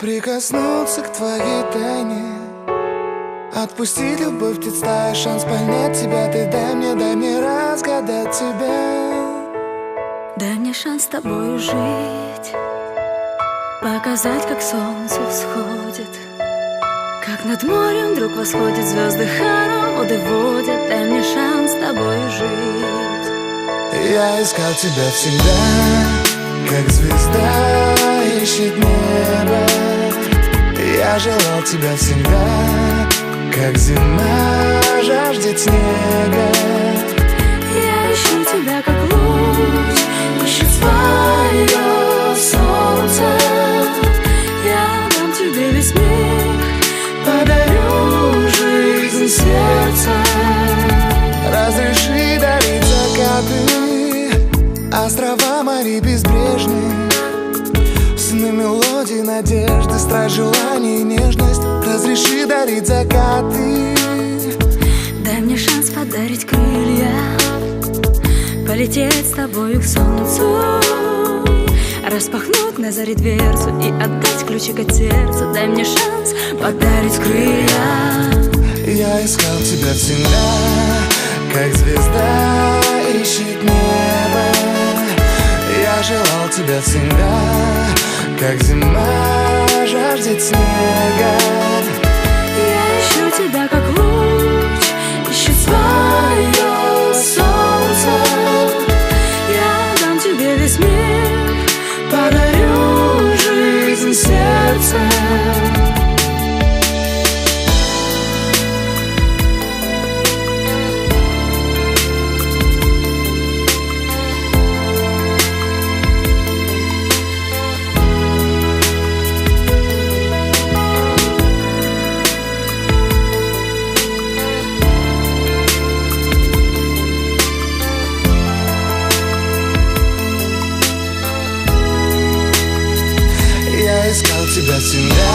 Прикоснуться к твоей тайне, отпустить любовь, представь шанс понять тебя. Ты дай мне разгадать тебя. Дай мне шанс с тобой жить, показать, как солнце всходит, как над морем вдруг восходят звезды, хороводы водят. Дай мне шанс с тобой жить. Я искал тебя всегда, как звезда ищет небо. Я желал тебя всегда, как зима жаждет снега. Я ищу тебя, как луч ищет свое солнце. Я дам тебе весь мир, подарю жизнь сердца. Разреши дарить закаты, острова, моря безбрежные, сны, мелодии, надежды, страсть, желание, нежность. Разреши дарить закаты. Дай мне шанс подарить крылья, полететь с тобою к солнцу, распахнуть на заре дверцу и отдать ключик от сердца. Дай мне шанс подарить крылья. Я искал тебя всегда, как звезда ищет небо. Я желал тебя всегда, как зима жаждет снега. Я ищу тебя, как луч ищет свое солнце. Я дам тебе весь мир, подарю жизнь сердца. Я искал тебя всегда,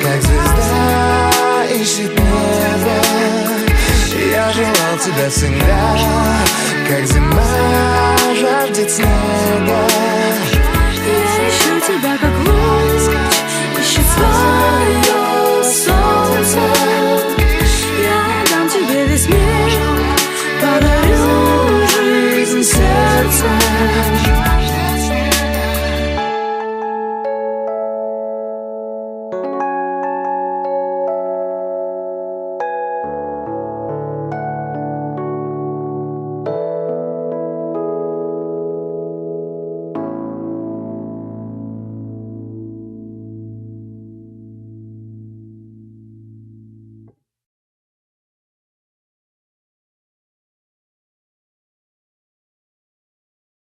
как звезда ищет небо. Я желал тебя всегда, как зима